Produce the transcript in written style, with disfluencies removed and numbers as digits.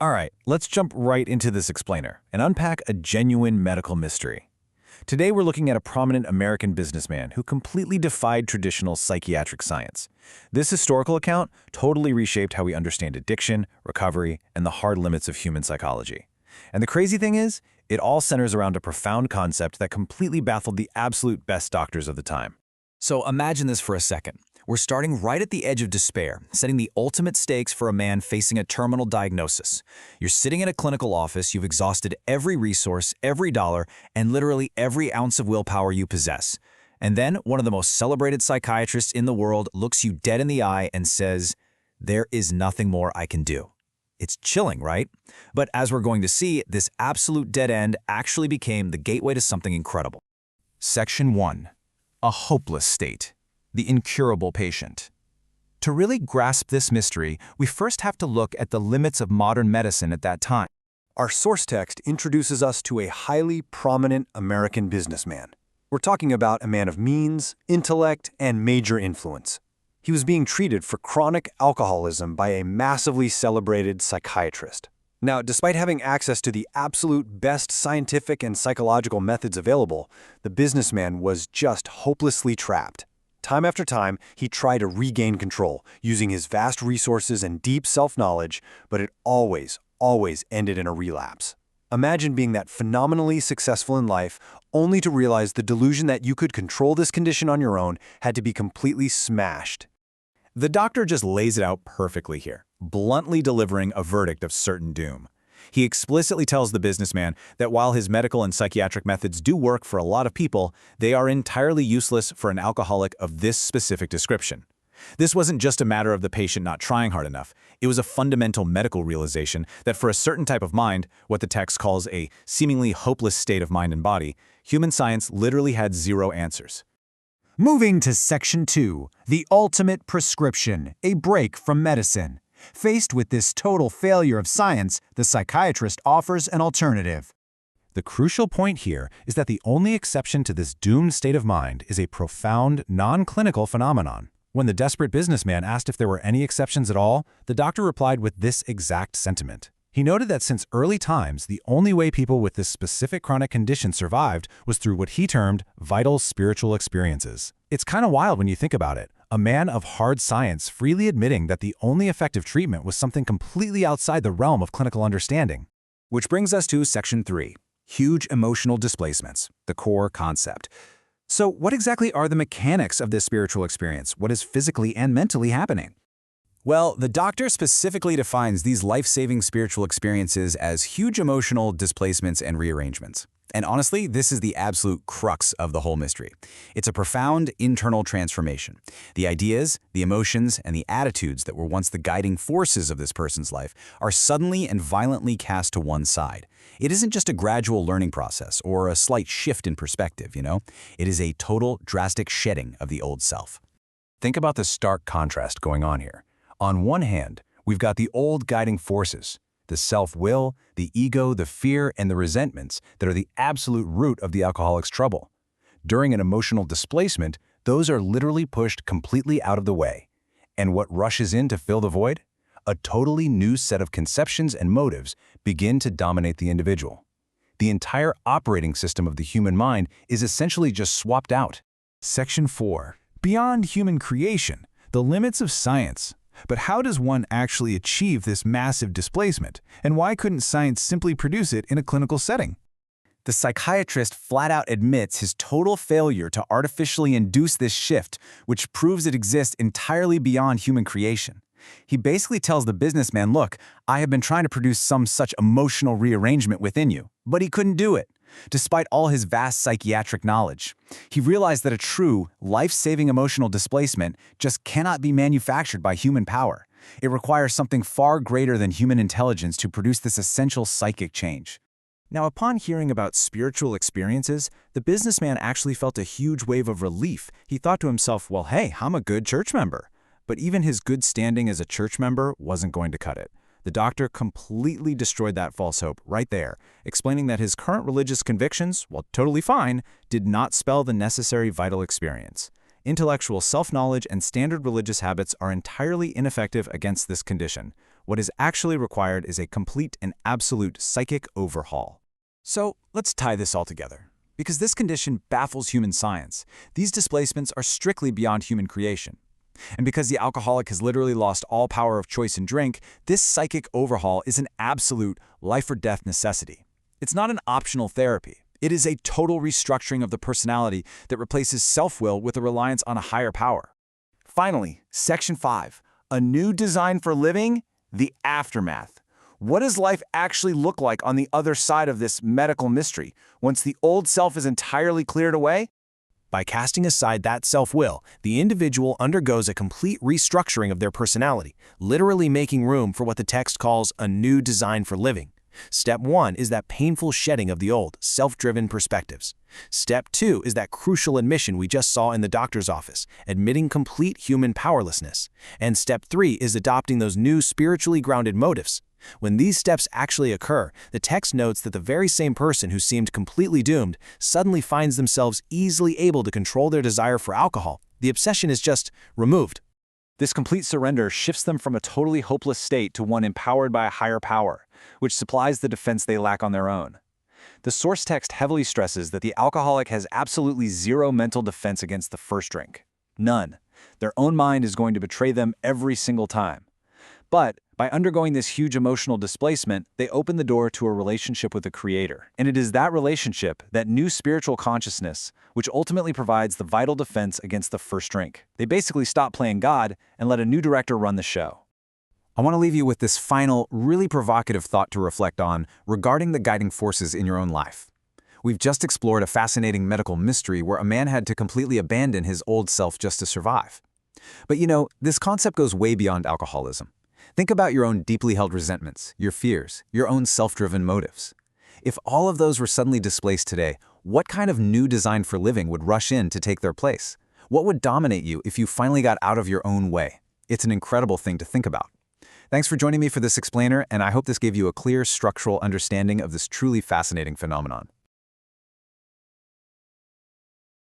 All right, let's jump right into this explainer and unpack a genuine medical mystery. Today we're looking at a prominent American businessman who completely defied traditional psychiatric science. This historical account totally reshaped how we understand addiction, recovery, and the hard limits of human psychology. And the crazy thing is, it all centers around a profound concept that completely baffled the absolute best doctors of the time. So imagine this for a second. We're starting right at the edge of despair, setting the ultimate stakes for a man facing a terminal diagnosis. You're sitting in a clinical office, you've exhausted every resource, every dollar, and literally every ounce of willpower you possess. And then one of the most celebrated psychiatrists in the world looks you dead in the eye and says, "There is nothing more I can do." It's chilling, right? But as we're going to see, this absolute dead end actually became the gateway to something incredible. Section 1. A hopeless state. The incurable patient. To really grasp this mystery, we first have to look at the limits of modern medicine at that time. Our source text introduces us to a highly prominent American businessman. We're talking about a man of means, intellect, and major influence. He was being treated for chronic alcoholism by a massively celebrated psychiatrist. Now, despite having access to the absolute best scientific and psychological methods available, the businessman was just hopelessly trapped. Time after time, he tried to regain control, using his vast resources and deep self-knowledge, but it always ended in a relapse. Imagine being that phenomenally successful in life, only to realize the delusion that you could control this condition on your own had to be completely smashed. The doctor just lays it out perfectly here, bluntly delivering a verdict of certain doom. He explicitly tells the businessman that while his medical and psychiatric methods do work for a lot of people, they are entirely useless for an alcoholic of this specific description. This wasn't just a matter of the patient not trying hard enough. It was a fundamental medical realization that for a certain type of mind, what the text calls a seemingly hopeless state of mind and body, human science literally had zero answers. Moving to Section 2, the ultimate prescription, a break from medicine. Faced with this total failure of science, the psychiatrist offers an alternative. The crucial point here is that the only exception to this doomed state of mind is a profound, non-clinical phenomenon. When the desperate businessman asked if there were any exceptions at all, the doctor replied with this exact sentiment. He noted that since early times, the only way people with this specific chronic condition survived was through what he termed vital spiritual experiences. It's kind of wild when you think about it. A man of hard science freely admitting that the only effective treatment was something completely outside the realm of clinical understanding. Which brings us to Section 3, huge emotional displacements, the core concept. So what exactly are the mechanics of this spiritual experience? What is physically and mentally happening? Well, the doctor specifically defines these life-saving spiritual experiences as huge emotional displacements and rearrangements. And honestly, this is the absolute crux of the whole mystery. It's a profound internal transformation. The ideas, the emotions, and the attitudes that were once the guiding forces of this person's life are suddenly and violently cast to one side. It isn't just a gradual learning process or a slight shift in perspective, you know? It is a total, drastic shedding of the old self. Think about the stark contrast going on here. On one hand, we've got the old guiding forces, the self-will, the ego, the fear, and the resentments that are the absolute root of the alcoholic's trouble. During an emotional displacement, those are literally pushed completely out of the way. And what rushes in to fill the void? A totally new set of conceptions and motives begin to dominate the individual. The entire operating system of the human mind is essentially just swapped out. Section 4. Beyond human creation, the limits of science. But how does one actually achieve this massive displacement? And why couldn't science simply produce it in a clinical setting? The psychiatrist flat out admits his total failure to artificially induce this shift, which proves it exists entirely beyond human creation. He basically tells the businessman, look, I have been trying to produce some such emotional rearrangement within you, but he couldn't do it. Despite all his vast psychiatric knowledge, he realized that a true, life-saving emotional displacement just cannot be manufactured by human power. It requires something far greater than human intelligence to produce this essential psychic change. Now, upon hearing about spiritual experiences, the businessman actually felt a huge wave of relief. He thought to himself, well, hey, I'm a good church member. But even his good standing as a church member wasn't going to cut it. The doctor completely destroyed that false hope right there, explaining that his current religious convictions, while totally fine, did not spell the necessary vital experience. Intellectual self-knowledge and standard religious habits are entirely ineffective against this condition. What is actually required is a complete and absolute psychic overhaul. So let's tie this all together. Because this condition baffles human science, these displacements are strictly beyond human creation. And because the alcoholic has literally lost all power of choice in drink, this psychic overhaul is an absolute life-or-death necessity. It's not an optional therapy. It is a total restructuring of the personality that replaces self-will with a reliance on a higher power. Finally, Section 5, a new design for living, the aftermath. What does life actually look like on the other side of this medical mystery, once the old self is entirely cleared away? By casting aside that self-will, the individual undergoes a complete restructuring of their personality, literally making room for what the text calls a new design for living. Step 1 is that painful shedding of the old, self-driven perspectives. Step 2 is that crucial admission we just saw in the doctor's office, admitting complete human powerlessness. And Step 3 is adopting those new spiritually grounded motives. When these steps actually occur, the text notes that the very same person who seemed completely doomed suddenly finds themselves easily able to control their desire for alcohol. The obsession is just removed. This complete surrender shifts them from a totally hopeless state to one empowered by a higher power, which supplies the defense they lack on their own. The source text heavily stresses that the alcoholic has absolutely zero mental defense against the first drink. None. Their own mind is going to betray them every single time. But by undergoing this huge emotional displacement, they open the door to a relationship with the Creator. And it is that relationship, that new spiritual consciousness, which ultimately provides the vital defense against the first drink. They basically stop playing God and let a new director run the show. I want to leave you with this final, really provocative thought to reflect on regarding the guiding forces in your own life. We've just explored a fascinating medical mystery where a man had to completely abandon his old self just to survive. But you know, this concept goes way beyond alcoholism. Think about your own deeply held resentments, your fears, your own self-driven motives. If all of those were suddenly displaced today, what kind of new design for living would rush in to take their place? What would dominate you if you finally got out of your own way? It's an incredible thing to think about. Thanks for joining me for this explainer, and I hope this gave you a clear structural understanding of this truly fascinating phenomenon.